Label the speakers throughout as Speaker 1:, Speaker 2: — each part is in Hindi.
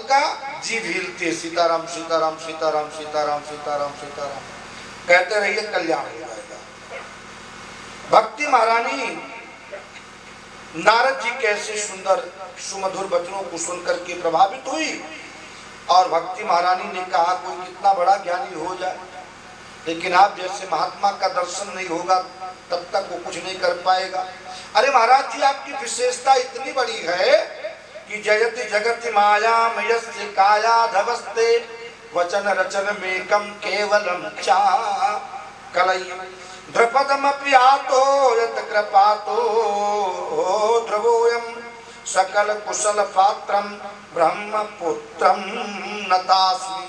Speaker 1: का जीभ हिलती, सीताराम सीताराम सीताराम सीताराम सीताराम सीताराम कहते रहिए, कल्याण हो जाएगा। भक्ति महारानी नारद जी कैसे सुंदर सुमधुर वचनों को सुनकर के प्रभावित हुई और भक्ति महारानी ने कहा कोई कितना बड़ा ज्ञानी हो जाए, लेकिन आप जैसे महात्मा का दर्शन नहीं होगा तब तक वो कुछ नहीं कर पाएगा। अरे महाराज जी, आपकी विशेषता इतनी बड़ी है कि जयति जगति माया मयस्य काया धवस्ते वचन रचन में कम केवलम चा कलई ध्रुपदमपि आतो यत कृपातो ध्रुवोयम सकल कुशल पात्रम ब्रह्मपुत्रम नतास्मि।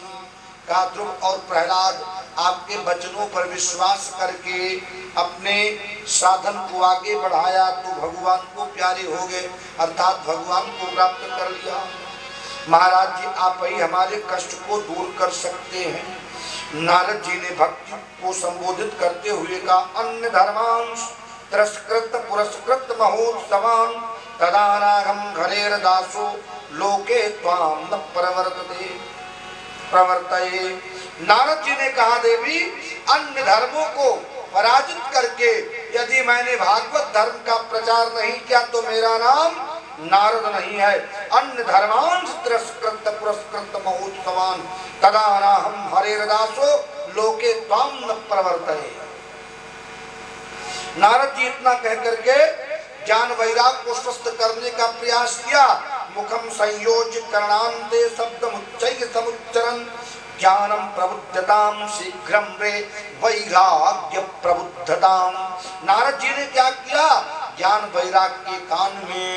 Speaker 1: का ध्रुव और प्रहलाद आपके वचनों पर विश्वास करके अपने साधन को आगे बढ़ाया तो भगवान को प्यारे हो गए, अर्थात भगवान को प्राप्त कर लिया। महाराज जी, आप ही हमारे कष्ट को दूर कर सकते हैं। नारद जी ने भक्ति को संबोधित करते हुए कहा, अन्य धर्मांश तिरस्कृत पुरस्कृत महोत्सवान तदानागम घरेर दासो लोके त्वाम न प्रवर्तये। नारद जी ने कहा, देवी, अन्य धर्मों को पराजित करके यदि मैंने भागवत धर्म का प्रचार नहीं किया तो मेरा नाम नारद नहीं है। अन्य धर्मांश तिरस्कृत पुरस्कृत महोत्सवान तदानाहम हरेरदासो लोके त्वाम न प्रवर्तये। नारद जी इतना कह करके ज्ञान वैराग को स्वस्थ करने का प्रयास किया। मुखम संयोज्य करणांते शब्दमुच्चैः समुच्चरन् ज्ञानम प्रबुद्धताम शीघ्रम रे वैराग्य प्रबुद्धताम। नारद जी ने क्या किया, ज्ञान वैराग के कान में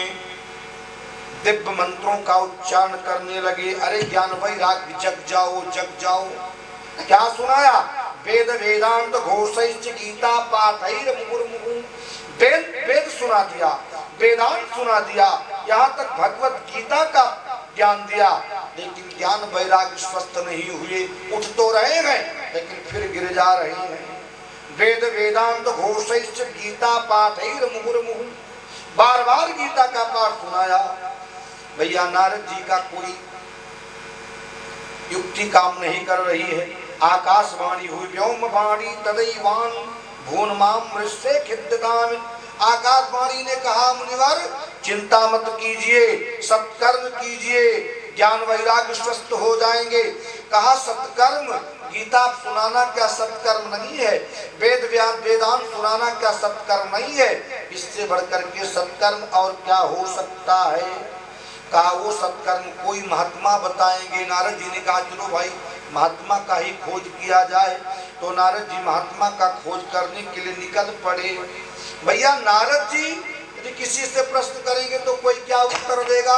Speaker 1: दिव्य मंत्रों का उच्चारण करने लगे। अरे ज्ञान वैराग्य जग जाओ जग जाओ। क्या सुनाया, वेद वेदांत घोषैश्च गीता पाठैर मुहुर्मुहुः। वेद सुना दिया, वेदांत सुना दिया, यहाँ तक भगवत गीता का ज्ञान दिया, लेकिन ज्ञान वैराग्य स्वस्थ नहीं हुए। उठ तो रहे हैं लेकिन फिर गिर जा रहे हैं। वेद वेदांत घोषैश्च गीता पाठैर मुहुर्मुहुः। बार बार गीता का पाठ सुनाया। भैया, नारद जी का कोई युक्ति काम नहीं कर रही है। आकाशवाणी हुई, व्योमवाणी तदैवान भूनमाम मृष्ये खिद्यताम। आकाशवाणी ने कहा, मुनिवर चिंता मत कीजिए, सत्कर्म कीजिए, ज्ञान वैराग्य स्वस्थ हो जाएंगे। कहा सत्कर्म, गीता सुनाना क्या सत्कर्म नहीं है? वेद वेदांत सुनाना क्या सत्कर्म नहीं है? इससे बढ़कर के सत्कर्म और क्या हो सकता है? कहा वो सत्कर्म कोई महात्मा बताएंगे। नारद जी ने कहा चलो भाई महात्मा का ही खोज किया जाए। तो नारद जी महात्मा का खोज करने के लिए निकल पड़े। भैया, नारद जी यदि किसी से प्रश्न करेंगे तो कोई क्या उत्तर देगा?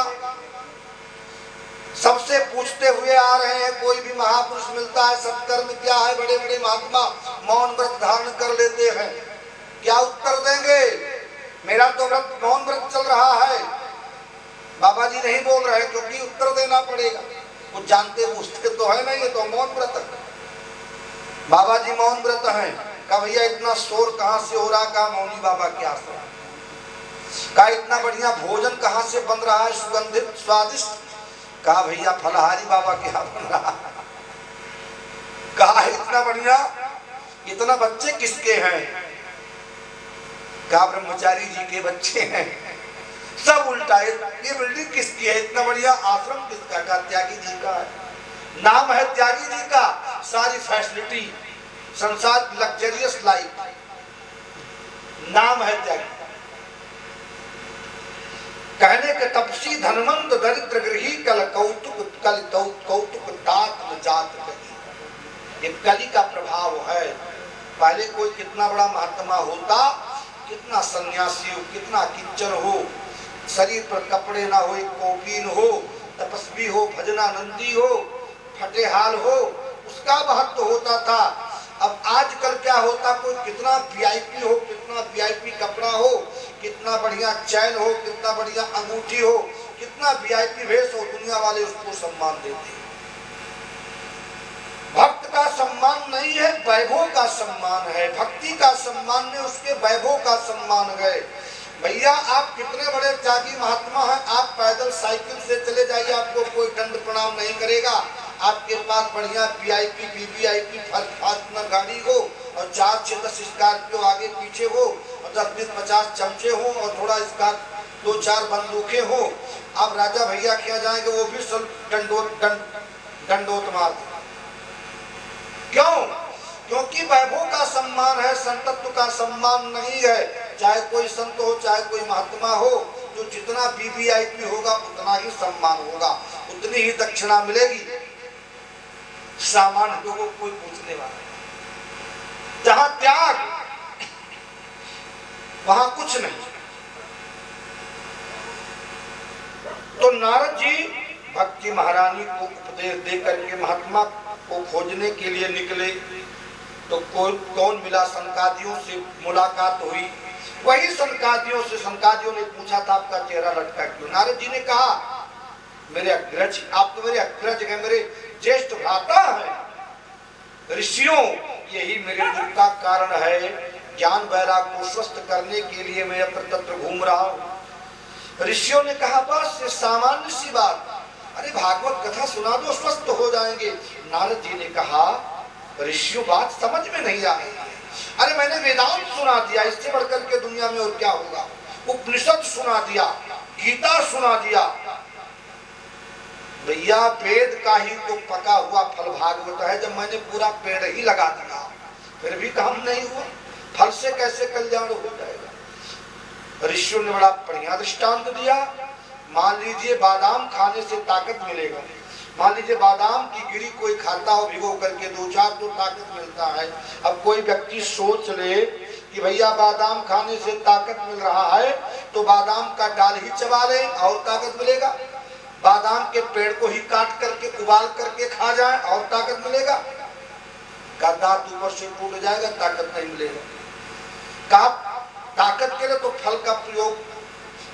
Speaker 1: सबसे पूछते हुए आ रहे हैं। कोई भी महापुरुष मिलता है, सत्कर्म क्या है? बड़े बड़े महात्मा मौन व्रत धारण कर लेते हैं, क्या उत्तर देंगे? मेरा तो व्रत मौन व्रत चल रहा है, बाबा जी नहीं बोल रहे, क्योंकि उत्तर देना पड़ेगा। कुछ जानते पूछते तो है नहीं, ये तो मौन व्रत है। बाबा जी मौन व्रत हैं। कहा भैया इतना शोर कहाँ से हो रहा? कहा मौनी बाबा के आश्रम। कहा इतना बढ़िया भोजन कहाँ से बन रहा है, सुगंधित स्वादिष्ट? कहा भैया फलहारी बाबा के यहाँ बन रहा। कहा इतना बढ़िया, इतना बच्चे किसके हैं? कहा ब्रह्मचारी जी के बच्चे हैं। सब उल्टा है, ये बिल्डिंग किसकी है? इतना बढ़िया आश्रम किसका? का त्यागी जी का है। नाम है त्यागी जी का, सारी फैसिलिटी, संसार लग्जरियस लाइफ, नाम है त्यागी। कहने के तपसी धनवंत दरिद्र गृही कल कौतुक तात जात कही। ये कली का प्रभाव है। पहले कोई कितना बड़ा महात्मा होता, कितना सन्यासी हो, कितना किच्चर हो, शरीर पर कपड़े ना हो, कोपीन हो, तपस्वी हो, भजनानंदी हो, फटेहाल हो, उसका महत्व होता था। अब आजकल क्या होता, कोई कितना वीआईपी हो, कितना वीआईपी कपड़ा हो, कितना बढ़िया चैन हो, कितना बढ़िया अंगूठी हो, कितना वीआईपी भेष हो, दुनिया वाले उसको सम्मान देते हैं। भक्त का सम्मान नहीं है, वैभव का सम्मान है। भक्ति का सम्मान ने उसके वैभव का सम्मान है। भैया आप कितने बड़े त्यागी महात्मा हैं, आप पैदल साइकिल से चले जाइए, आपको कोई दंड प्रणाम नहीं करेगा। आपके पास बढ़िया वीआईपी वीवीआईपी फॉर्च्यूनर गाड़ी हो और 4 से 10 स्कॉर्पियो आगे पीछे हो और 10-20-50 चमचे हो और थोड़ा स्कॉर्पियो 2-4 बंदूकें हो, आप राजा भैया क्या जाएंगे, वो भी दंडोत मार। क्यों? क्योंकि वैभव का सम्मान है, संतत्व का सम्मान नहीं है। चाहे कोई संत हो चाहे कोई महात्मा हो, जो जितना वीवीआईपी होगा उतना ही सम्मान होगा, उतनी ही दक्षिणा मिलेगी। सामान्य लोगों को कोई पूछने वाला, जहां त्याग वहां कुछ नहीं। तो नारद जी भक्ति महारानी को उपदेश दे करके महात्मा को खोजने के लिए निकले। तो कौन मिला? सनकादियों से मुलाकात हुई। वही सनकादियों से, सनकादियों ने पूछा था आपका चेहरा लटका क्यों? नारद जी ने कहा मेरे अग्रज, आप तो मेरे अग्रज हैं, मेरे ज्येष्ठ भ्राता हैं। ऋषियों, यही मेरे दुख का कारण है। ज्ञान वैराग को स्वस्थ करने के लिए मैं अप्रतत्र घूम रहा हूँ। ऋषियों ने कहा बस ये सामान्य सी बात, अरे भागवत कथा सुना दो, स्वस्थ हो जाएंगे। नारद जी ने कहा ऋषियों बात समझ में नहीं आ रही है। अरे मैंने वेदांत सुना दिया, इससे बढ़कर के दुनिया में और क्या होगा। उपनिषद सुना दिया, गीता सुना दिया। भैया वेद का ही तो पका हुआ फल भागवत है। जब मैंने पूरा पेड़ ही लगा दिया फिर भी काम नहीं हुआ, फल से कैसे कल्याण हो जाएगा। ऋषियों ने बड़ा बढ़िया दृष्टांत दिया। मान लीजिए बादाम खाने से ताकत मिलेगा, मान लीजिए बादाम की गिरी कोई खाता हो भिगो करके 2-4 तो ताकत मिलता है। अब कोई व्यक्ति सोच ले कि भैया बादाम खाने से ताकत मिल रहा है तो बादाम का डाल ही चबा ले और ताकत मिलेगा, बादाम के पेड़ को ही काट करके उबाल करके खा जाए और ताकत मिलेगा। का दांत ऊपर से टूट जाएगा, ताकत नहीं मिलेगा। का ताकत के लिए तो फल का प्रयोग,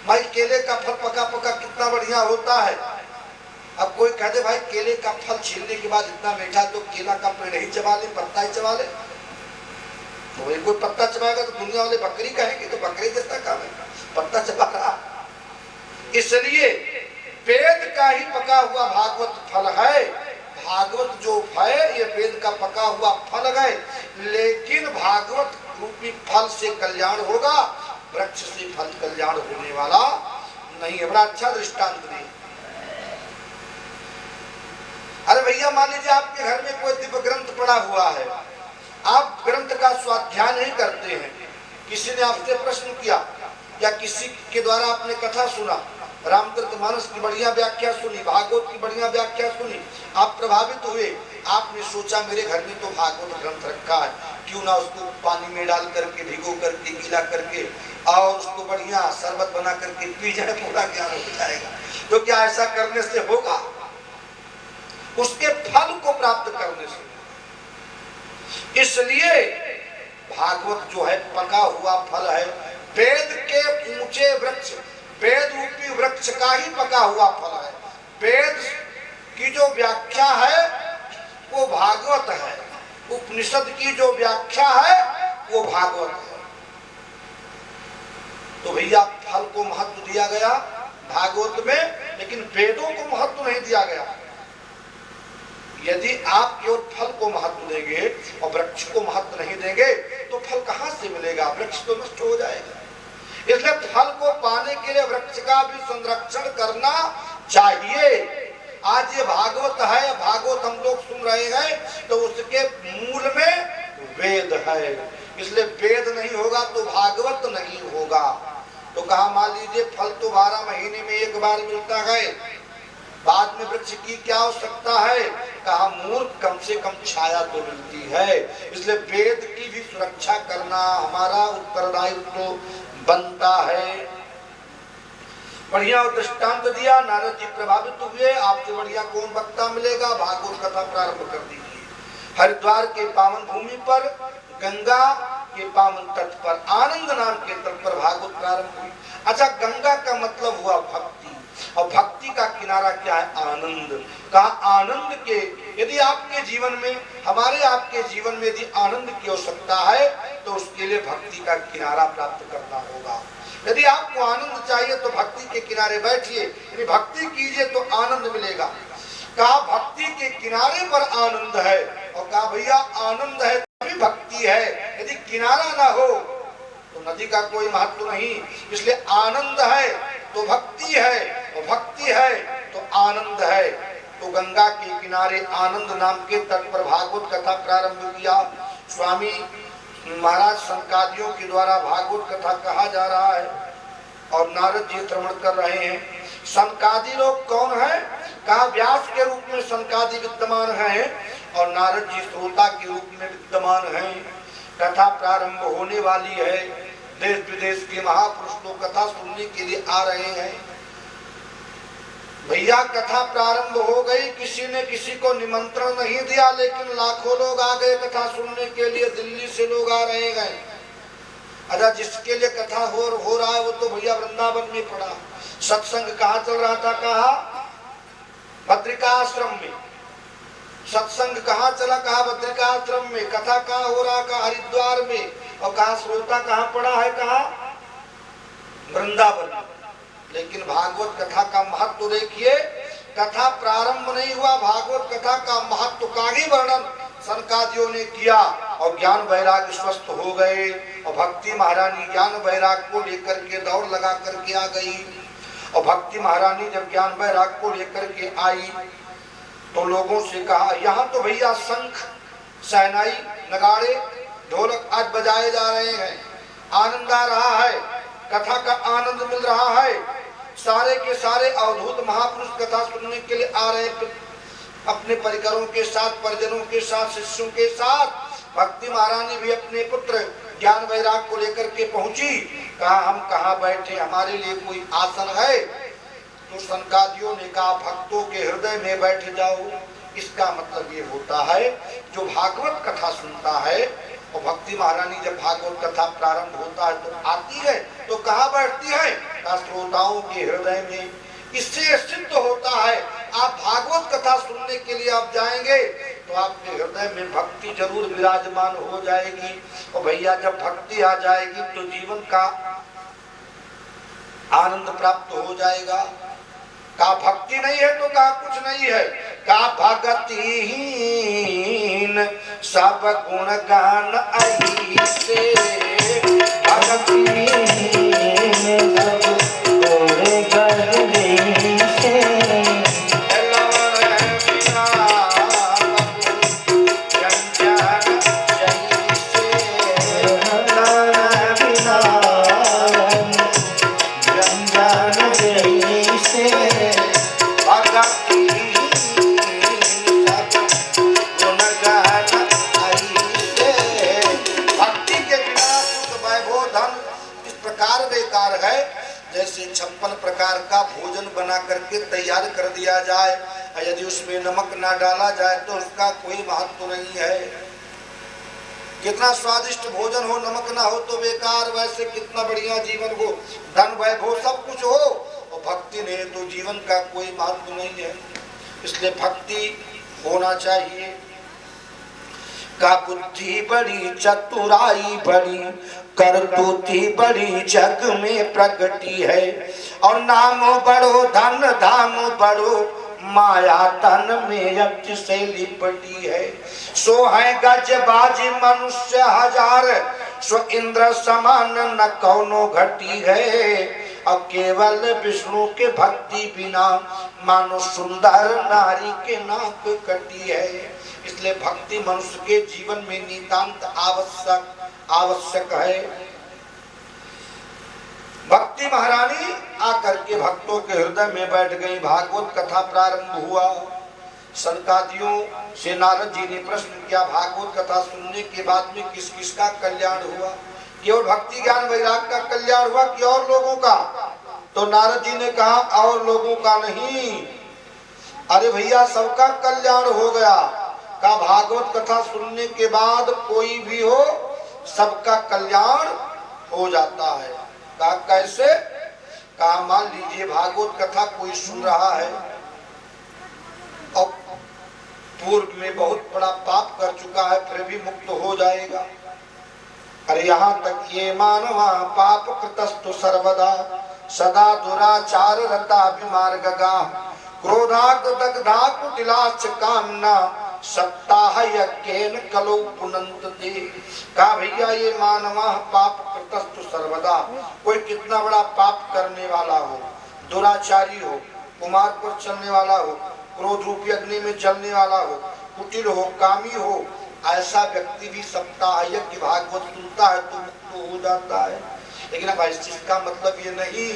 Speaker 1: भाई केले का फल पका पका कितना बढ़िया होता है। अब कोई कहते भाई केले का फल छीलने के बाद इतना मीठा, तो केला का पेड़ ही चबा ले, पत्ता ही चबा ले। तो वही कोई पत्ता चबाएगा तो दुनिया वाले बकरी कहेंगे, तो बकरी जैसा काम है, पत्ता चबा रहा। इसलिए वेद का ही पका हुआ भागवत फल है। भागवत जो है ये वेद का पका हुआ फल है, लेकिन भागवत रूपी फल से कल्याण होगा, वृक्ष से फल कल्याण होने वाला नहीं है। बड़ा अच्छा दृष्टांत नहीं। अरे भैया मान लीजिए आपके घर में कोई दिव्य ग्रंथ पड़ा हुआ है, आप ग्रंथ का स्वाध्याय नहीं करते हैं। किसी ने आपसे प्रश्न किया या किसी के द्वारा आपने कथा सुना, रामचरितमानस की बढ़िया व्याख्या सुनी, भागवत की बढ़िया व्याख्या सुनी, आप प्रभावित हुए। आपने सोचा मेरे घर में तो भागवत ग्रंथ रखा है, क्यों ना उसको पानी में डाल करके भिगो करके गीला करके और उसको बढ़िया शरबत बना करके पी जाए, पूरा ज्ञान हो जाएगा। तो क्या ऐसा करने से होगा? उसके फल को प्राप्त करने से। इसलिए भागवत जो है पका हुआ फल है, वेद के ऊंचे वृक्ष, वेद रूपी वृक्ष का ही पका हुआ फल है। वेद की जो व्याख्या है वो भागवत है, उपनिषद की जो व्याख्या है वो भागवत है। तो भैया फल को महत्व दिया गया भागवत में, लेकिन वेदों को महत्व नहीं दिया गया। यदि आप केवल फल को महत्व देंगे और वृक्ष को महत्व नहीं देंगे तो फल कहां से मिलेगा? वृक्ष तो नष्ट हो जाएगा। इसलिए फल को पाने के लिए वृक्ष का भी संरक्षण करना चाहिए। आज ये भागवत है, भागवत हम लोग सुन रहे हैं, तो उसके मूल में वेद है। इसलिए वेद नहीं होगा तो भागवत नहीं होगा। तो कहा मान लीजिए फल तो 12 महीने में एक बार मिलता है, बाद में वृक्ष की क्या आवश्यकता है? कहा मूर्ख, कम से कम छाया तो मिलती है। इसलिए वेद की भी सुरक्षा करना हमारा उत्तरदायित्व बनता है। बढ़िया दृष्टांत दिया, नारद जी प्रभावित हुए। आपसे बढ़िया कौन वक्ता मिलेगा? भागवत कथा प्रारंभ कर दीजिए। हरिद्वार के पावन भूमि पर, गंगा के पावन तट पर, आनंद नाम के तट पर भागवत प्रारंभ हुई। अच्छा, गंगा का मतलब हुआ भक्ति, और भक्ति का किनारा क्या है? आनंद। कहा आनंद के, यदि आपके जीवन में, हमारे आपके जीवन में यदि आनंद की आवश्यकता है तो उसके लिए भक्ति का किनारा प्राप्त करना होगा। यदि आपको आनंद चाहिए तो भक्ति के किनारे बैठिए, यदि भक्ति कीजिए तो आनंद मिलेगा। कहा भक्ति के किनारे पर आनंद है, और कहा भैया आनंद है तभी भक्ति है, यदि किनारा ना हो तो नदी का कोई महत्व नहीं। इसलिए आनंद है तो भक्ति है, और भक्ति है तो आनंद है। तो गंगा के किनारे आनंद नाम के तट पर भागवत कथा प्रारंभ किया। स्वामी महाराज संकादियों के द्वारा भागवत कथा कहा जा रहा है और नारद जी श्रवण कर रहे हैं। संकादी लोग कौन है? कहा व्यास के रूप में संकादी विद्यमान है और नारद जी श्रोता के रूप में विद्यमान हैं। कथा प्रारंभ होने वाली है। देश विदेश के महापुरुष लोग कथा सुनने के लिए आ रहे हैं। भैया कथा प्रारंभ हो गई, किसी ने किसी को निमंत्रण नहीं दिया, लेकिन लाखों लोग आ गए कथा सुनने के लिए। दिल्ली से लोग आ रहे हैं। अच्छा, जिसके लिए कथा हो रहा है वो तो भैया वृंदावन में पड़ा। सत्संग कहाँ चल रहा था? कहा बद्रिकाश्रम में। सत्संग कहाँ चला? कहा बद्रिकाश्रम में। कथा कहाँ हो रहा? कहा हरिद्वार में। और कहा श्रोता कहाँ पड़ा है? कहा वृंदावन। लेकिन भागवत कथा का महत्व देखिए, कथा प्रारंभ नहीं हुआ, भागवत कथा का महत्व का ही वर्णन संकादियों ने किया और ज्ञान वैराग स्वस्थ हो गए। और भक्ति महारानी ज्ञान वैराग को लेकर के दौड़ लगा करके आ गई। और भक्ति महारानी जब ज्ञान वैराग को लेकर के आई तो लोगों से कहा, यहाँ तो भैया शंख शहनाई नगाड़े ढोलक आज बजाए जा रहे हैं, आनंद आ रहा है, कथा का आनंद मिल रहा है। सारे के सारे अवधूत महापुरुष कथा सुनने के लिए आ रहे, अपने परिकरों के साथ, परिजनों के साथ, शिष्यों के साथ। भक्ति महारानी भी अपने पुत्र ज्ञान वैराग को लेकर के पहुंची। कहा हम कहाँ बैठे, हमारे लिए कोई आसन है? तो संकादियों ने कहा भक्तों के हृदय में बैठ जाओ। इसका मतलब ये होता है जो भागवत कथा सुनता है, और भक्ति महारानी जब भागवत कथा प्रारंभ होता है तो आती है, तो कहाँ बैठती है? श्रोताओं के हृदय में। इससे सिद्ध होता है आप भागवत कथा सुनने के लिए आप जाएंगे तो आपके हृदय में भक्ति जरूर विराजमान हो जाएगी। और भैया जब भक्ति आ जाएगी तो जीवन का आनंद प्राप्त हो जाएगा। का भक्ति नहीं है तो का कुछ नहीं है। का भगतिहीन सब गुण गान ऐसे, भगतिहीन सब गुण गान ऐसे। जैसे 56 प्रकार का भोजन बना करके तैयार कर दिया जाए, यदि उसमें नमक ना डाला जाए तो उसका कोई महत्व नहीं है। कितना स्वादिष्ट भोजन हो, नमक ना हो तो बेकार। वैसे कितना बढ़िया जीवन हो, धन वैभव सब कुछ हो, और भक्ति नहीं तो जीवन का कोई महत्व नहीं है। इसलिए भक्ति होना चाहिए। का बुद्धि बड़ी, चतुराई बड़ी, करतूती बड़ी, जग में प्रगति है। और नाम बड़ो, धन धाम बड़ो, माया तन में यज्ञ से लिपटी है। सो है गजबाजी मनुष्य हजार, सो इंद्र समान न कौनो घटी है। और केवल विष्णु के भक्ति बिना मानो सुंदर नारी के नाक कटी है। इसलिए भक्ति मनुष्य के जीवन में नितांत आवश्यक है। भक्ति महारानी आकर के भक्तों के हृदय में बैठ गई। भागवत कथा प्रारंभ हुआ। संकादियों से नारद जी ने प्रश्न किया, भागवत कथा सुनने के बाद में किस किस का कल्याण हुआ? केवल भक्ति ज्ञान वैराग का कल्याण हुआ कि और लोगों का? तो नारद जी ने कहा और लोगों का नहीं, अरे भैया सबका कल्याण हो गया। का भागवत कथा सुनने के बाद कोई भी हो सबका कल्याण हो जाता है। का कैसे? का मान लीजिए भागवत कथा कोई सुन रहा है और पूर्व में बहुत बड़ा पाप कर चुका है, फिर भी मुक्त हो जाएगा। अरे यहाँ तक ये मानवा पाप कृतस्तु सर्वदा सदा दुराचार रता विमार्गगा क्रोधाग्ध दग्धा कुटिलाच कामना सप्ताह यज्ञेन कलो पुनंतते। कहा भैया ये मानवा पाप कृतस्तु सर्वदा, कोई कितना बड़ा पाप करने वाला हो, दुराचारी हो, कुमार पर चलने वाला हो, क्रोध रूपी अग्नि में जलने वाला हो, कुटिल हो, कामी हो, ऐसा व्यक्ति भी सप्ताह यज्ञ भागवत सुनता है तो मुक्त हो जाता है। लेकिन अब इसका मतलब ये नहीं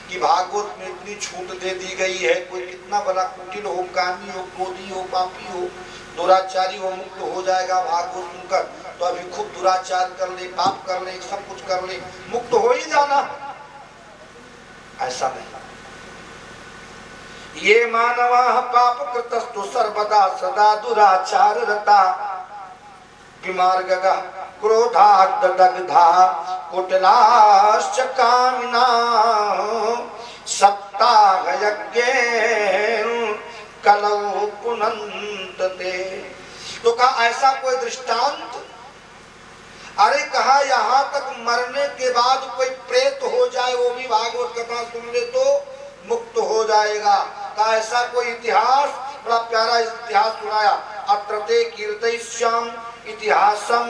Speaker 1: कि भागवत में इतनी छूट दे दी गई है, कोई कितना बड़ा कुटिल हो, कामी हो, क्रोधी हो, पापी हो, दुराचारी हो, मुक्त हो जाएगा भागवत सुनकर। तो अभी खूब दुराचार कर ले, पाप कर ले, सब कुछ कर ले, मुक्त हो ही जाना, ऐसा नहीं। ये मानवा पाप कृतस्तु सर्वदा सदा दुराचार रता विमार्गगा क्रोधाग्ध दग्धा कुटिलाश्च कामिना सप्ताह यज्ञेन कलौ पुनंतते। तो कहा ऐसा कोई दृष्टांत? अरे कहा यहाँ तक मरने के बाद कोई प्रेत हो जाए वो भी भागवत कथा सुन ले तो मुक्त हो जाएगा। कहा ऐसा कोई इतिहास? बड़ा प्यारा इतिहास सुनाया। अत्रते कीर्तयिष्याम इतिहासम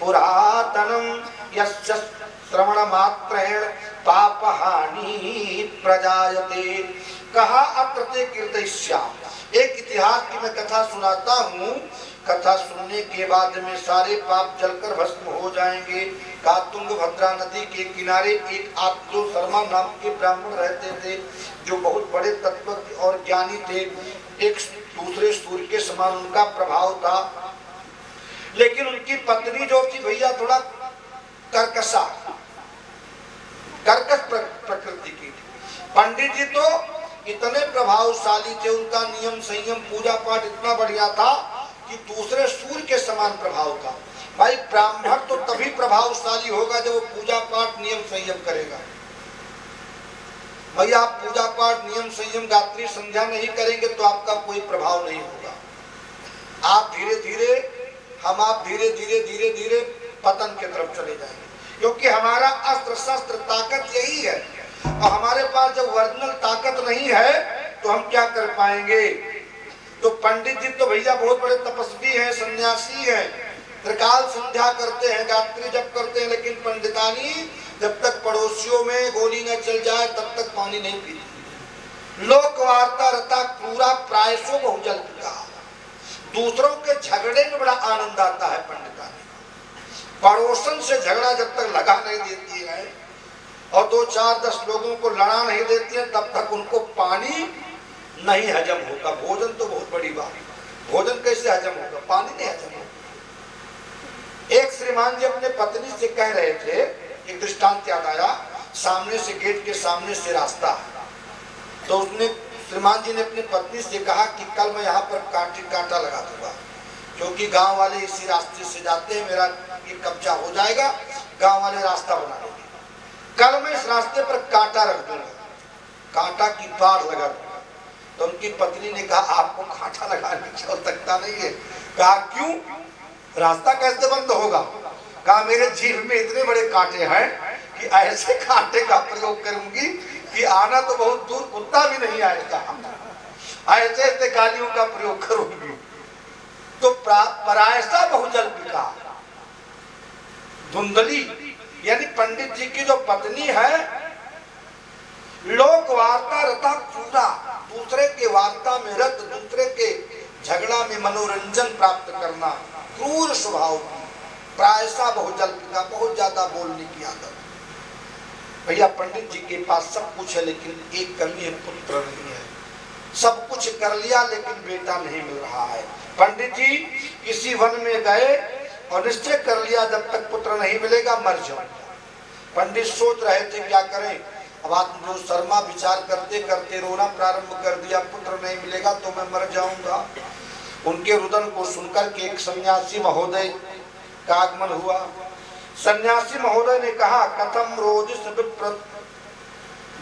Speaker 1: पुरातनम यस्य श्रवण मात्रेण पापहानि प्रजायते। कहा अत्रते कीर्तयिष्याम, एक इतिहास की मैं कथा सुनाता हूँ, कथा सुनने के बाद में सारे पाप जलकर भस्म हो जाएंगे। कहा तुंगभद्रा नदी के किनारे एक आत्मो शर्मा नाम के ब्राह्मण रहते थे, जो बहुत बड़े तत्व और ज्ञानी थे। एक दूसरे सूर्य के समान उनका प्रभाव था, लेकिन उनकी पत्नी जो थी भैया थोड़ा कर्कश प्रकृति की थी। पंडित जी तो इतने प्रभावशाली थे, उनका नियम संयम पूजा पाठ इतना बढ़िया था कि दूसरे सूर्य के समान प्रभाव था। भाई ब्राह्मण तो तभी प्रभावशाली होगा जब वो पूजा पाठ नियम संयम करेगा। भैया आप पूजा पाठ नियम संयम गायत्री संध्या नहीं करेंगे तो आपका कोई प्रभाव नहीं होगा। आप धीरे धीरे पतन की तरफ चले जाएंगे, क्योंकि हमारा अस्त्र शस्त्र ताकत यही है। और हमारे पास जब ओरिजिनल ताकत नहीं है तो हम क्या कर पाएंगे? तो पंडित जी तो भैया बहुत बड़े तपस्वी हैं, सन्यासी हैं, त्रिकाल संध्या करते हैं, गायत्री जप करते हैं, लेकिन पंडितानी जब तक पड़ोसियों में गोली न चल जाए तब तक पानी नहीं पीती। लोक वार्ता रता पूरा प्रायसो बहुजल पिता। दूसरों के झगड़े में बड़ा आनंद आता है पंडितानी। पड़ोसन से झगड़ा जब तक लगा नहीं देती है और 2 4 10 लोगों को लड़ा नहीं देती है, तब तक उनको पानी नहीं हजम होगा। भोजन तो बहुत बड़ी बात, भोजन कैसे हजम होगा? पानी नहीं हजम होगा। एक श्रीमान जी अपने पत्नी से कह रहे थे, एक दृष्टांत याद आया। सामने से गेट के सामने से रास्ता है, तो उसने श्रीमान जी ने अपनी पत्नी से कहा कि कल मैं यहाँ पर कांटा लगा दूंगा, क्योंकि गांव वाले इसी रास्ते से जाते हैं, मेरा ये कब्जा हो जाएगा, गांव वाले रास्ता बना देंगे। कल मैं इस रास्ते पर कांटा रख दूंगा, कांटा की बाढ़ लगा दूंगा। तो उनकी पत्नी ने कहा आपको कांटा लगाने की आवश्यकता नहीं है। कहा क्यों? रास्ता कैसे बंद होगा? कहा मेरे जीभ में इतने बड़े कांटे हैं कि ऐसे कांटे का प्रयोग करूंगी कि आना तो बहुत दूर, कुत्ता भी नहीं आएगा। ऐसे ऐसे गालियों का प्रयोग करूंगी। तो परायसा बहुजल पिता धुंधली, यानी पंडित जी की जो पत्नी है, लोक वार्ता रता पूरा, दूसरे के वार्ता में रत, दूसरे के झगड़ा में मनोरंजन प्राप्त करना, क्रूर स्वभाव की, प्रायसा बहुजल पिता, बहुत ज्यादा बोलने की आदत। भैया पंडित जी के पास सब कुछ है, लेकिन एक कमी है, पुत्र नहीं है। सब कुछ कर लिया लेकिन बेटा नहीं मिल रहा है। पंडित जी किसी वन में गए और निश्चय कर लिया जब तक पुत्र नहीं मिलेगा मर जाऊंगा। पंडित सोच रहे थे क्या करें। अब आत्मजो शर्मा विचार करते करते रोना प्रारंभ कर दिया, पुत्र नहीं मिलेगा तो मैं मर जाऊंगा। उनके रुदन को सुनकर के एक सन्यासी महोदय का आगमन हुआ। सन्यासी महोदय ने कहा कथम रोजिस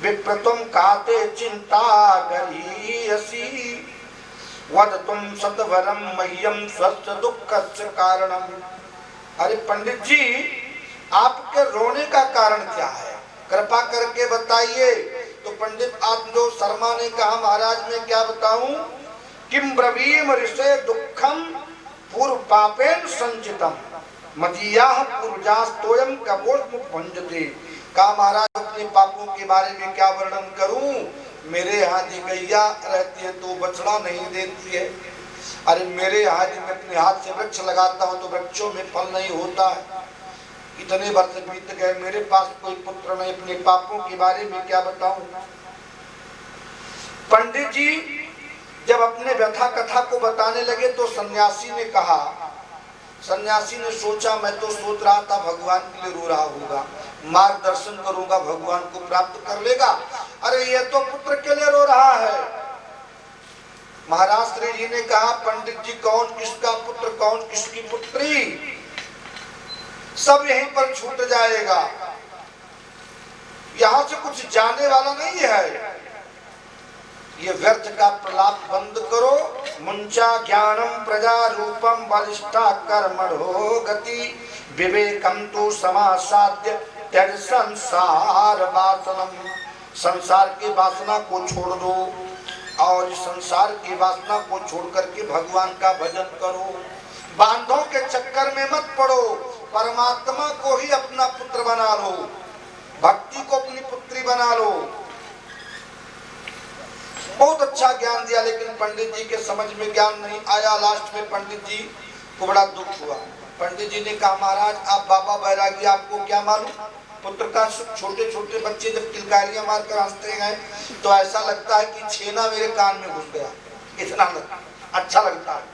Speaker 1: विप्रतम काते चिंता गरीयसी वद तुम सतवरम मह्यम स्वस्थ दुख कारणम। अरे पंडित जी आपके रोने का कारण क्या है, कृपा करके बताइए। तो पंडित आत्मजोत शर्मा ने कहा, महाराज मैं क्या बताऊं, किम ब्रवीम ऋषे दुखम पूर्व पापेन संचितम मदीयाः पूर्वजास्तोयम कपोषमुपभंजते। कहा महाराज अपने पापों के बारे में क्या वर्णन करूं, मेरे यहाँ की गैया रहती है तो बछड़ा नहीं देती है, अरे मेरे यहाँ मैं अपने हाथ से वृक्ष लगाता हूँ तो वृक्षों में फल नहीं होता है, इतने वर्ष बीत गए मेरे पास कोई पुत्र नहीं, अपने पापों के बारे में क्या बताऊं। पंडित जी जब अपने व्यथा कथा को बताने लगे तो सन्यासी ने कहा, सन्यासी ने सोचा मैं तो सोच रहा था भगवान के लिए रो रहा होगा, मार्गदर्शन करूंगा भगवान को प्राप्त कर लेगा, अरे ये तो पुत्र के लिए रो रहा है। महाराज श्री जी ने कहा, पंडित जी कौन किसका पुत्र कौन किसकी पुत्री, सब यहीं पर छूट जाएगा, यहां से कुछ जाने वाला नहीं है, ये व्यर्थ का प्रलाप बंद करो। मुंचा ज्ञानम प्रजा रूपम बलिष्ठा कर्मणो गति विवेकम तो समासाद्य त्यज संसार वासनम। संसार की वासना को छोड़ दो और इस संसार की वासना को छोड़ करके भगवान का भजन करो, बांधों के चक्कर में मत पड़ो, परमात्मा को ही अपना पुत्र बना लो, भक्ति को अपनी पुत्री बना लो। बहुत अच्छा ज्ञान दिया, लेकिन पंडित जी के समझ में ज्ञान नहीं आया। लास्ट में पंडित जी को बड़ा दुख हुआ। पंडित जी ने कहा, महाराज आप बाबा बैरागी, आपको क्या मालूम, पुत्र का सुख। छोटे छोटे बच्चे जब किलकारियां मारकर हंसते हैं तो ऐसा लगता है कि छेना मेरे कान में घुस गया, इतना अच्छा लगता है।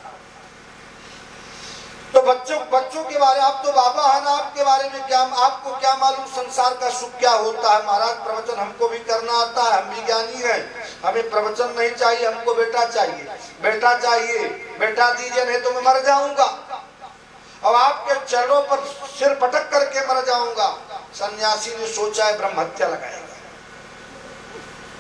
Speaker 1: तो बच्चों के बारे, आप तो बाबा है ना, आपके बारे में क्या, आपको क्या मालूम संसार का सुख क्या होता है। महाराज प्रवचन हमको भी करना आता है, हम भी ज्ञानी हैं, हमें प्रवचन नहीं चाहिए, हमको बेटा चाहिए, बेटा चाहिए, बेटा दीजिए नहीं तो मैं मर जाऊंगा, और आपके चरणों पर सिर पटक करके मर जाऊंगा। सन्यासी ने सोचा है ब्रह्म हत्या लगाएगा,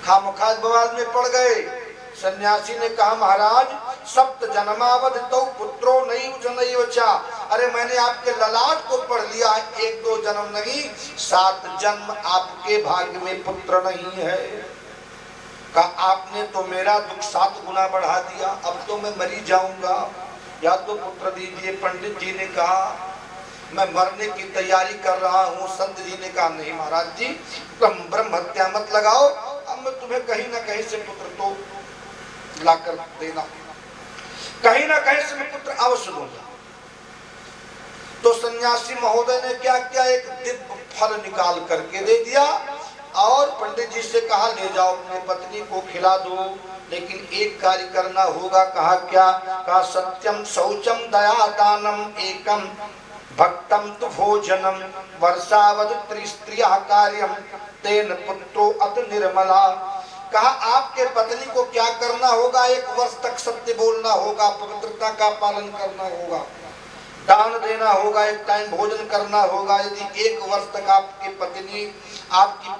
Speaker 1: खामखाज बवाल में पड़ गए। सन्यासी ने कहा, महाराज सप्त जन्मावध तो पुत्रो नहीं जनैव चा, अरे मैंने आपके ललाट को पढ़ लिया है, 1-2 जन्म नहीं 7 जन्म आपके भाग्य में पुत्र नहीं है। कहा आपने तो मेरा दुख 7 गुना बढ़ा दिया, अब तो मैं मरी जाऊंगा, या तो पुत्र दीजिए। पंडित जी ने कहा मैं मरने की तैयारी कर रहा हूँ। संत जी ने कहा नहीं महाराज जी ब्रह्म हत्या मत लगाओ, अब मैं तुम्हें कहीं ना कहीं से पुत्र तो लाकर देना, कहीं ना कहीं से मैं पुत्र अवश्य दूंगा। तो सन्यासी महोदय ने क्या किया, एक दिव्य फल निकाल करके दे दिया और पंडित जी से कहा ले जाओ अपनी पत्नी को खिला दो, लेकिन एक कार्य करना होगा। कहा क्या, कहा सत्यम शौचम दया दानम एकम भक्तम तु भोजनम वर्षावध त्रिस्त्रिया कार्यम तेन पुत्रो अत निर्मला। कहा आपके पत्नी को क्या करना होगा, 1 वर्ष तक सत्य बोलना होगा, पवित्रता का पालन करना होगा, दान देना होगा, एक टाइम भोजन करना होगा। यदि 1 वर्ष तक आपकी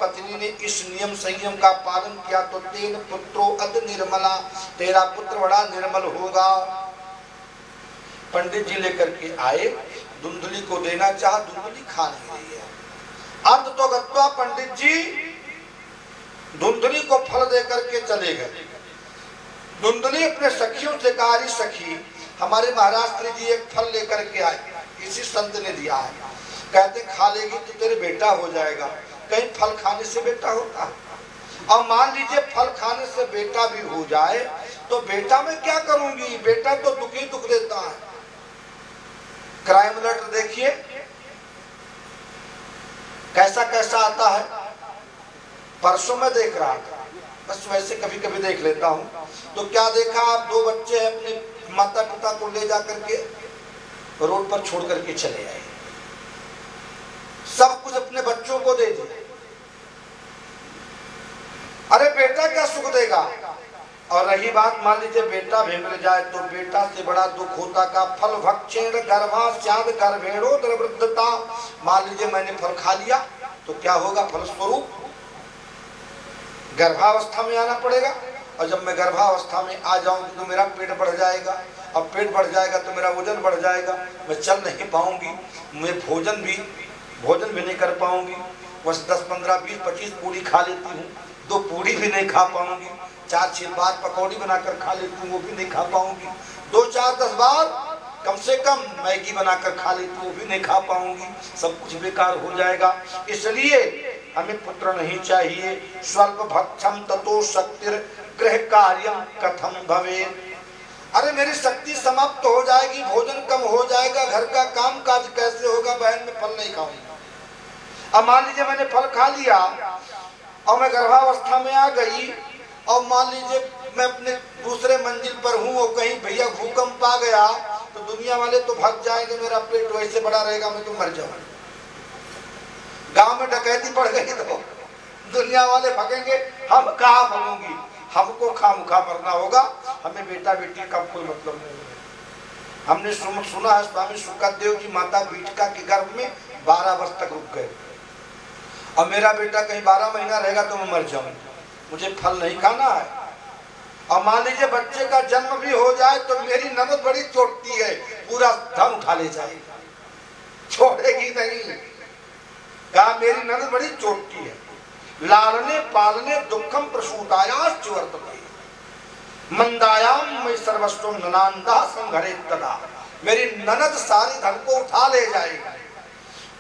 Speaker 1: पत्नी ने इस नियम संयम का पालन किया तो तेन पुत्रो अत निर्मला, तेरा पुत्र बड़ा निर्मल होगा। पंडित जी लेकर के आए, धुंधली को देना चाहा, धुंधली खा नहीं रही है। अंत तो गत्वा पंडित जी धुंधली को फल देकर के चले गए। धुंधली अपने सखियों से कहा, सखी हमारे महाराज श्री जी एक फल लेकर के आए, किसी संत ने दिया है, कहते खा लेगी तो तेरे बेटा हो जाएगा। कहीं फल खाने से बेटा होता है? और मान लीजिए फल खाने से बेटा भी हो जाए तो बेटा मैं क्या करूंगी, बेटा तो दुख ही दुख देता है। क्राइम लेटर देखिए कैसा कैसा आता है, परसों में देख रहा था, बस वैसे कभी कभी देख लेता हूँ। तो क्या देखा, आप 2 बच्चे अपने माता पिता को ले जा करके रोड पर छोड़ करके चले आए, सब कुछ अपने बच्चों को दे दिए। अरे बेटा क्या सुख देगा। और रही बात मान लीजिए बेटा भी मिल जाए तो बेटा से बड़ा दुख होता का फल भक्षेण गर्भा स्याद गर्भेणो दुर्वृद्धता। मान लीजिए मैंने फल खा लिया तो क्या होगा, फलस्वरूप गर्भावस्था में आना पड़ेगा, और जब मैं गर्भावस्था में आ जाऊंगी तो मेरा पेट बढ़ जाएगा, और पेट बढ़ जाएगा तो मेरा वजन बढ़ जाएगा, मैं चल नहीं पाऊंगी, मैं भोजन भी भोजन भी नहीं कर पाऊंगी। बस 10, 15, 20, 25 पूड़ी खा लेती हूँ, 2 पूड़ी भी नहीं खा पाऊंगी। 4, 6 बार पकौड़ी बनाकर खा लेती हूँ, वो भी नहीं खा पाऊंगी। 2, 4, 10 बार कम से कम मैगी बनाकर खा लेती हूँ, वो भी नहीं खा पाऊंगी। सब कुछ बेकार हो जाएगा। इसलिए हमें पुत्र नहीं चाहिए। स्वल्प भक्षम ततो शक्तिर गृह कार्यम कथम भवे। अरे मेरी शक्ति समाप्त हो जाएगी, भोजन कम हो जाएगा, घर का काम काज कैसे होगा? बहन में फल नहीं खाऊंगी। अब मान लीजिए मैंने फल खा लिया और मैं गर्भावस्था में आ गई, और मान लीजिए मैं अपने दूसरे मंजिल पर हूँ और कहीं भैया भूकंप आ गया, तो दुनिया वाले तो भाग जाएंगे, मेरा पेट वैसे बड़ा रहेगा, मैं तो मर जाऊंगा। गांव में डकैती पड़ गई तो दुनिया वाले भागेंगे, हम कहाँ भागेंगे? हमको खामखा मरना होगा। हमें बेटा बेटी का कोई मतलब नहीं है। हमने सुना है स्वामी शुकदेव जी माता बीटिका के गर्भ में 12 वर्ष तक रुक गए, और मेरा बेटा कहीं 12 महीना रहेगा तो मैं मर जाऊंगा। मुझे फल नहीं खाना है। और मान लीजिए बच्चे का जन्म भी हो जाए तो मेरी ननद बड़ी चोटती है, पूरा धन उठा ले जाएगी, छोड़ेगी नहीं। कहा मेरी ननद बड़ी चोटती है। लालने पालने दुखम प्रसूतायाश्च वर्तते मंदायाम मैं सर्वस्वम ननांदा संघरे तदा। मेरी ननद सारी धन को उठा ले जाएगी।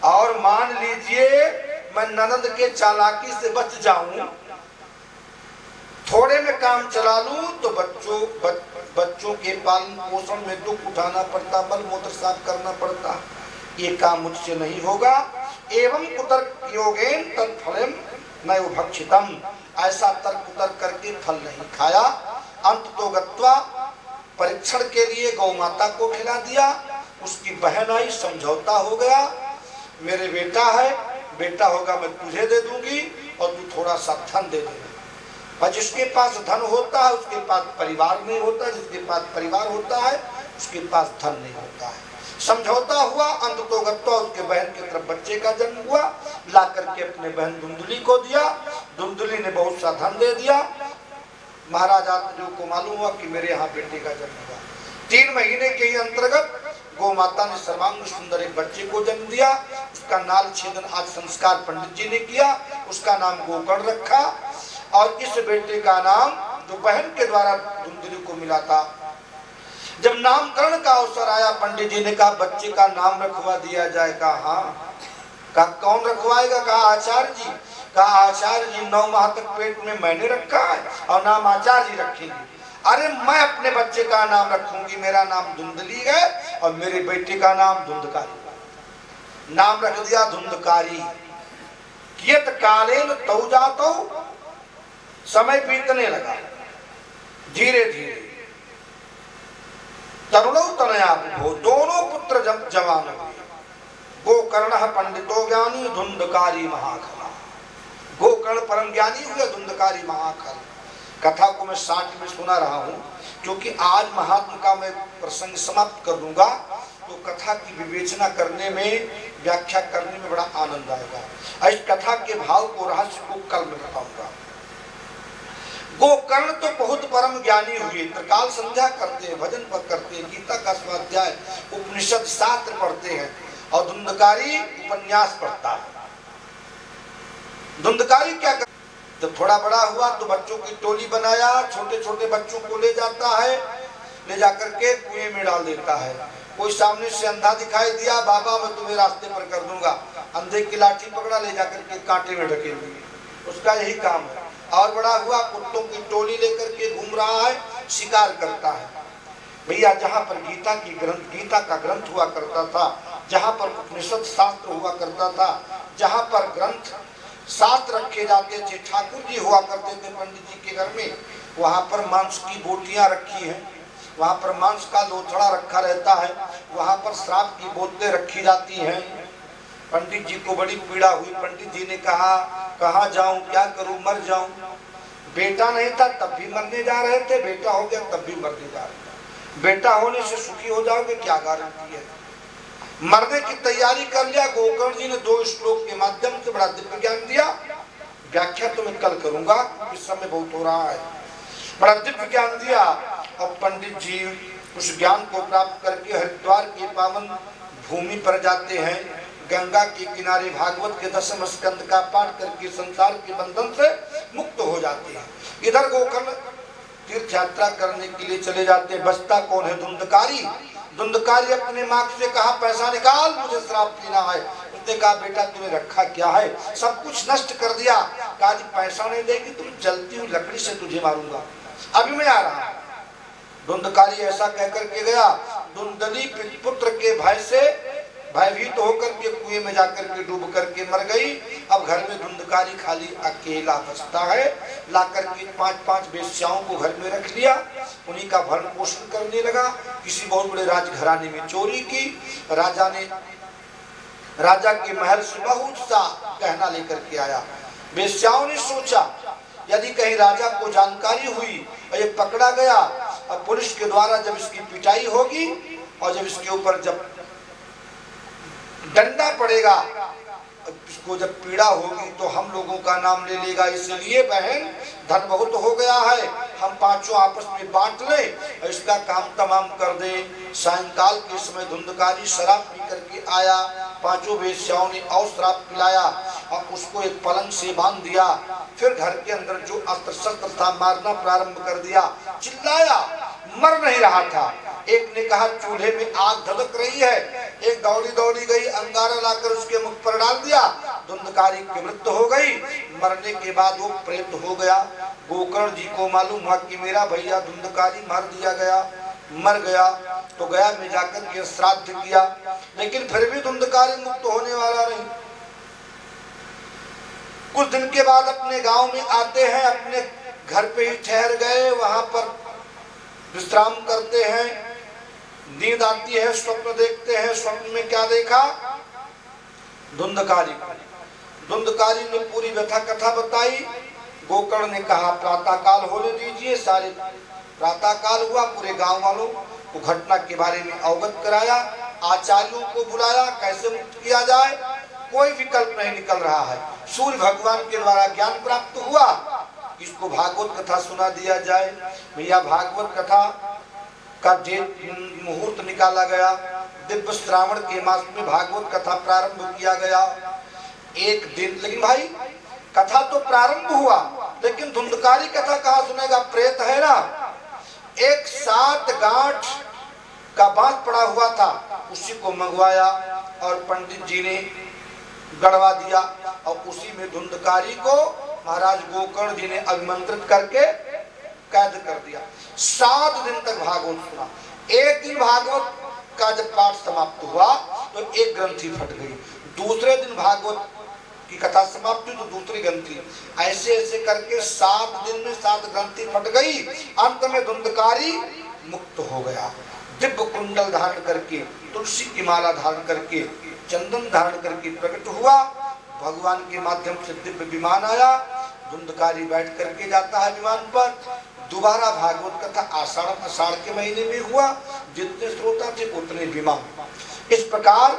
Speaker 1: और मान लीजिए मैं ननद के चालाकी से बच जाऊं, थोड़े में काम चला लूं, तो बच्चों के पालन पोषण में दुख उठाना पड़ता, मल मूत्र साफ करना पड़ता। ये काम मुझसे नहीं होगा। एवं कुतर्क योगेन तत्फलम नैव भक्षितम। ऐसा तर्क कुतर्क करके फल नहीं खाया। अंत तो गत्वा परीक्षण के लिए गौ माता को खिला दिया। उसकी बहन आई, समझौता हो गया, मेरे बेटा है, बेटा होगा मैं तुझे दे दूंगी और तू थोड़ा सा धन दे देना। और जिसके पास धन होता है उसके पास परिवार नहीं होता, जिसके पास परिवार होता है उसके पास धन नहीं होता है। समझौता हुआ, अंत तो गत्वा उसके बहन की तरफ बच्चे का जन्म हुआ, ला करके अपने बहन धुंधुली को दिया। धुंधुली ने बहुत सा धन दे दिया। महाराज आत्मदेव को मालूम हुआ कि मेरे यहाँ बेटे का जन्म हुआ। 3 महीने के अंतर्गत गौ माता ने सर्वांग सुंदर एक बच्चे को जन्म दिया। उसका नाल छेदन आज संस्कार पंडित जी ने किया। उसका नाम गोकर्ण रखा। और इस बेटे का नाम जो बहन के द्वारा धुंधुली को मिला था, जब नामकरण का अवसर आया, पंडित जी ने कहा बच्चे का नाम रखवा दिया जाए। कहा हाँ। कहा कौन रखवाएगा? कहा आचार्य जी। कहा आचार्य जी 9 माह तक पेट में मैंने रखा है और नाम आचार्य जी रखेंगे। अरे मैं अपने बच्चे का नाम रखूंगी, मेरा नाम धुंधली है और मेरे बेटे का नाम धुंधकारी। नाम रख दिया धुंधकारी। कियत कालेन तौ जातो। समय बीतने लगा धीरे धीरे। तरुणौ तनया विभो। दोनों पुत्र जवान हुए। गोकर्ण पंडितो ज्ञानी धुंधकारी महाखला। गोकर्ण परम ज्ञानी हुए, धुंधकारी महाखल। कथा को मैं 60 में सुना रहा हूँ, क्योंकि आज महात्मा का मैं प्रसंग समाप्त कर दूंगा तो कथा की विवेचना करने में, व्याख्या करने में बड़ा आनंद आएगा। इस कथा के भाव को, रहस्य को कल मैं बताऊंगा। गोकर्ण तो बहुत परम ज्ञानी हुए, त्रिकाल संध्या करते हैं, भजन करते हैं, गीता का स्वाध्याय, उपनिषद शास्त्र पढ़ते हैं। और धुंधकारी उपन्यास पढ़ता है। धुंधकारी क्या कर, जब थोड़ा बड़ा हुआ तो बच्चों की टोली बनाया, छोटे छोटे बच्चों को ले जाता है, ले जाकर के कुएं में डाल देता है। कोई सामने से अंधा दिखाई दिया, बाबा मैं तुम्हें रास्ते पर कर दूंगा, अंधे की लाठी पकड़ा, ले जाकर के कांटे में ढकेल दिया। उसका यही काम है। और बड़ा हुआ, कुत्तों की टोली लेकर के घूम रहा है, शिकार करता है। भैया जहाँ पर गीता का ग्रंथ हुआ करता था, जहाँ पर उपनिषद शास्त्र हुआ करता था, जहाँ पर ग्रंथ शास्त्र रखे जाते थे, ठाकुर जी हुआ करते थे पंडित जी के घर में, वहाँ पर मांस की बोटियां रखी हैं, वहाँ पर मांस का लोथड़ा रखा रहता है, वहाँ पर शराब की बोतलें रखी जाती हैं। पंडित जी को बड़ी पीड़ा हुई। पंडित जी ने कहा कहाँ जाऊं, क्या करूं, मर जाऊं। बेटा नहीं था तब भी मरने जा रहे थे, बेटा हो गया तब भी मरने जा रहे थे। बेटा होने से सुखी हो जाओगे, क्या गारंटी है? मरने की तैयारी कर लिया। गोकर्ण जी ने 2 श्लोक के माध्यम से बड़ा दिव्य ज्ञान दिया। व्याख्या तो मैं कल करूंगा, इस समय बहुत हो रहा है। बड़ा दिव्य ज्ञान दिया और पंडित जी उस ज्ञान को प्राप्त करके हरिद्वार की पावन भूमि पर जाते हैं, गंगा के किनारे भागवत के 10वें स्कंद का पाठ करके संसार के बंधन से मुक्त हो जाते हैं। इधर गोकर्ण तीर्थ यात्रा करने के लिए चले जाते हैं। बचता कौन है? धुंधकारी। धुंधकारी अपने माँ से कहा पैसा निकाल, मुझे शराब पीना है। उसने कहा बेटा तुम्हें रखा क्या है? सब कुछ नष्ट कर दिया। कहा जी पैसा नहीं देगी तुम जलती हुई लकड़ी से तुझे मारूंगा, अभी मैं आ रहा। धुंधकारी ऐसा कहकर के गया। धुंधली पुत्र के भय से भयभीत होकर के कुएं में जाकर के डूब करके मर गई। अब घर में धुंधकारी खाली अकेला बचता है। लाकर के 5-5 वेश्याओं को घर में रख लिया, उन्हीं का भरण पोषण करने लगा। किसी बहुत बड़े राजघराने में चोरी की। राजा के महल से बहुत सा गहना लेकर के आया। वेश्याओं ने सोचा यदि कहीं राजा को जानकारी हुई और ये पकड़ा गया और पुलिस के द्वारा जब इसकी पिटाई होगी और जब इसके ऊपर जब डंडा पड़ेगा, इसको जब पीड़ा होगी तो हम लोगों का नाम ले लेगा। इसलिए बहन धन बहुत हो गया है, हम पांचों आपस में बांट लें और इसका काम तमाम कर दें। सायंकाल के समय धुंधकारी शराब पी करके आया। पांचों वेश्याओं ने और शराब पिलाया और उसको एक पलंग से बांध दिया। फिर घर के अंदर जो अस्त्र शस्त्र था मारना प्रारंभ कर दिया। चिल्लाया, मर नहीं रहा था। एक ने कहा चूल्हे में आग धधक रही है। एक दौड़ी गई, अंगारा लाकर उसके मुख पर डाल दिया। धुंधकारी की मृत्यु हो गई। मरने के बाद वो प्रेत हो गया। गोकर्ण जी को मालूम हुआ कि मेरा भैया धुंधकारी मार दिया गया, मर गया। तो गया में जाकर के श्राद्ध किया, लेकिन फिर भी धुंधकारी मुक्त होने वाला नहीं। कुछ दिन के बाद अपने गांव में आते हैं, अपने घर पे ही ठहर गए, वहां पर विश्राम करते हैं। नींद आती है, स्वप्न देखते हैं। स्वप्न में क्या देखा? धुंधकारी। धुंधकारी ने पूरी व्यथा कथा बताई। गोकर्ण ने कहा प्रातः काल होने दीजिए। सारे प्रातः काल हुआ, पूरे गांव वालों को घटना के बारे में अवगत कराया। आचार्यों को बुलाया, कैसे मुक्त किया जाए, कोई विकल्प नहीं निकल रहा है। सूर्य भगवान के द्वारा ज्ञान प्राप्त हुआ, इसको भागवत कथा सुना दिया जाए। भैया भागवत कथा का मुहूर्त निकाला गया। दिव्य श्रावण के मास में भागवत कथा प्रारंभ किया गया। एक दिन, लेकिन भाई कथा तो प्रारंभ हुआ, लेकिन धुंधकारी कथा कहाँ सुनेगा? प्रेत है ना। एक 7 गांठ का बांस पड़ा हुआ था, उसी को मंगवाया और पंडित जी ने गड़वा दिया और उसी में धुंधकारी को महाराज गोकर्ण जी ने अभिमंत्रित करके कैद कर दिया। 7 दिन तक भागवत सुना। एक दिन भागवत का जब पाठ समाप्त हुआ तो एक ग्रंथि फट गई। दूसरे दिन भागवत की कथा समाप्त हुई तो दूसरी ग्रंथि, ऐसे ऐसे करके 7 दिन में 7 ग्रंथि फट गई। अंत में धुंधकारी मुक्त हो गया। दिव्य कुंडल धारण करके, तुलसी की माला धारण करके, चंदन धारण करके प्रकट हुआ। भगवान के माध्यम से दिव्य विमान आया। धुंधकारी बैठ करके जाता है विमान पर। दोबारा भागवत कथा आषाढ़ के महीने में हुआ। जितने श्रोता थे उतने विमान। इस प्रकार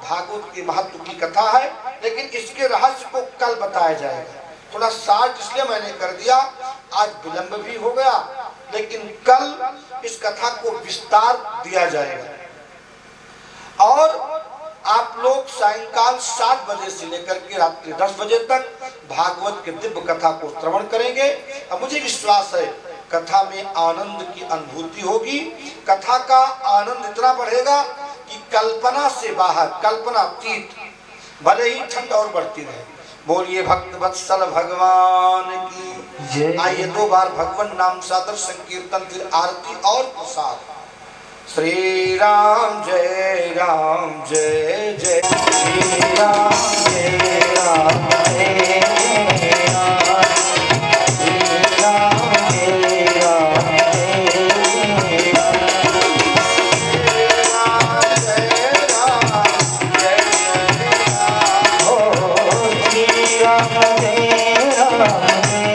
Speaker 1: भागवत के महत्व की कथा है, लेकिन इसके रहस्य को कल बताया जाएगा। थोड़ा शार्ट इसलिए मैंने कर दिया, आज विलंब भी हो गया, लेकिन कल इस कथा को विस्तार दिया जाएगा। और आप लोग सायंकाल 7 बजे से लेकर के रात्रि 10 बजे तक भागवत के दिव्य कथा को श्रवण करेंगे। और मुझे विश्वास है कथा में आनंद की अनुभूति होगी। कथा का आनंद इतना बढ़ेगा कि कल्पना से बाहर, कल्पना अतीत, भले ही ठंड और बढ़ती रहे। बोलिए भक्त वत्सल भगवान की। आइए 2 बार भगवान नाम सादर संकीर्तन, फिर आरती और प्रसाद। श्री राम जय राम जय जय श्री राम जय राम जय राम श्री राम जय राम जय राम जय राम जय राम हो श्री राम जय राम जय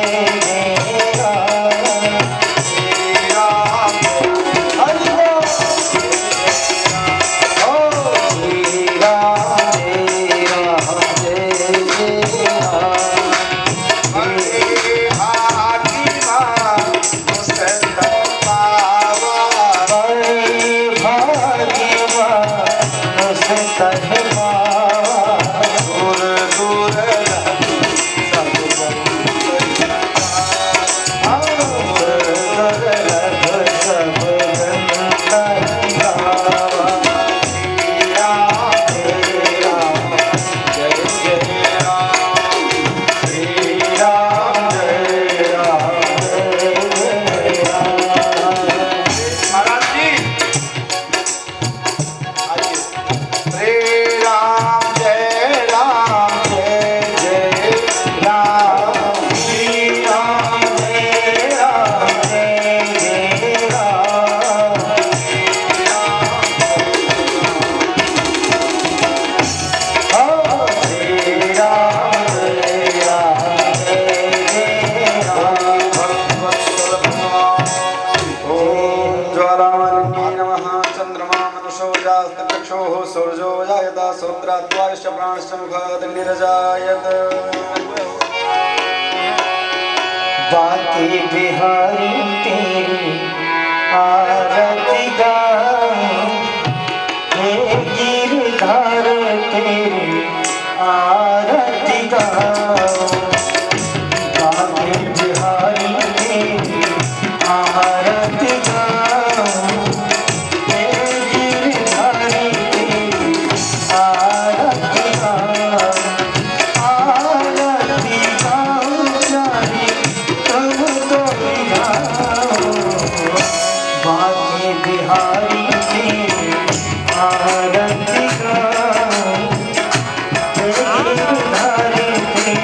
Speaker 2: रुद्रात्वायश्च प्राणश्च मुखादग्निरजायत।
Speaker 3: बांके बिहारी तेरी आरती गाऊं, हे गिरधार तेरी आरती गाऊं। बांके बिहारी तेरी आरती गाऊं, हे गिरधारी तेरी आरती गाऊं। आरती गाऊं सारी तब तो गाऊं, बांके बिहारी तेरी आरती गाऊं, हे गिरधारी तेरी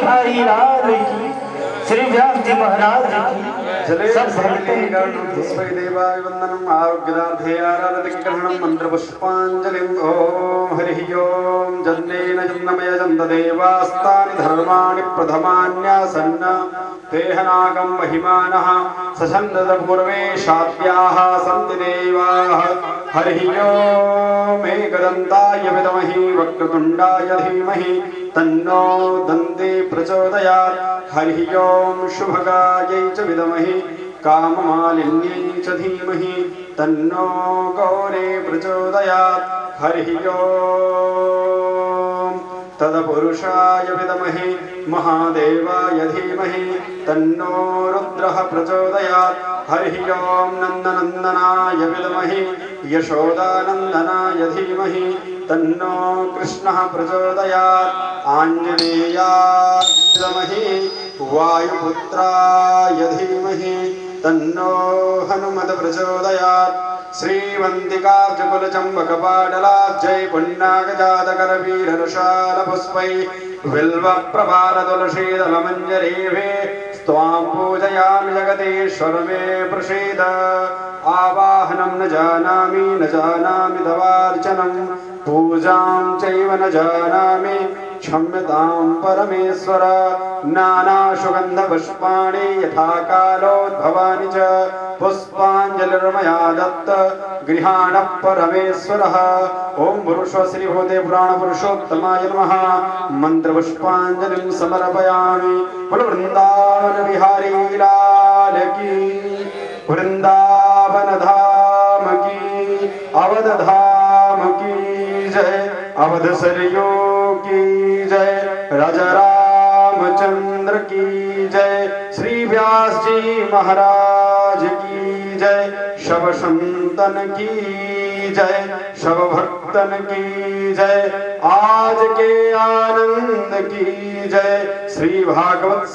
Speaker 3: बिहारी लाल की, श्री व्यास जी महाराज की सब
Speaker 2: देवाय वंदनम आरोग्यदार्थे आराधनकरणं मंत्रपुष्पांजलिं ओम हरि ओम जन्नेन जन्मय जन्मदेवास्तानि धर्माणि प्रथमान्यासन्न तेहनागं महिमानः सछन्दपूर्वे शात्याः सन्ति देवाः हरि ओम एकदन्ताय विद्महे वक्रतुण्डाय धीमहि तन्नो दन्ते प्रचोदयात् हरि ओम शुभगायै च विद्महे काममालिन्यै च धीमहि तन्नो गौरे प्रचोदयात् हरि ओम तत्पुरुषाय विद्महे महादेवाय धीमहि तन्नो रुद्रः प्रचोदयात् हरि ओम नन्दनन्दनाय विद्महे यशोदानन्दनाय धीमहि तन्नो कृष्णः प्रचोदयात् आञ्जनेयाय विद्महे वायुपुत्राय धीमहि तन्नो हनुमत् प्रचोदयात् श्रीवन्तिकाब्जकुलचम्बकपाटलाब्जै पुण्णागजातकरवीरनुशालपुष्पै बिल्वप्रभारतुलसीदलमञ्जरीभिः त्वां पूजयामि जगदीश्वर मे प्रसीद आवाहनं न जानामि तवार्चनं पूजां चैव न जानामि क्षम्यतां परमेश्वर नानासुगन्धपुष्पाणि यथा कालोद्भवानि च पुष्पाञ्जलिर्मया दत्त गृहाणः परमेश्वरः ओम पुरुषश्रीभूते पुराणपुरुषोत्तमाय नमः मन्त्रपुष्पाञ्जलिं समर्पयामि बोलो वृन्दावन बिहारी लाल की वृंदावन धाम की अवध धाम की जय अवध सरयू की जय राजा रामचंद्र की जय। श्री व्यास जी महाराज की जय। शव संतन की जय। शव भक्तन की जय। आज के आनंद की जय। श्री भागवत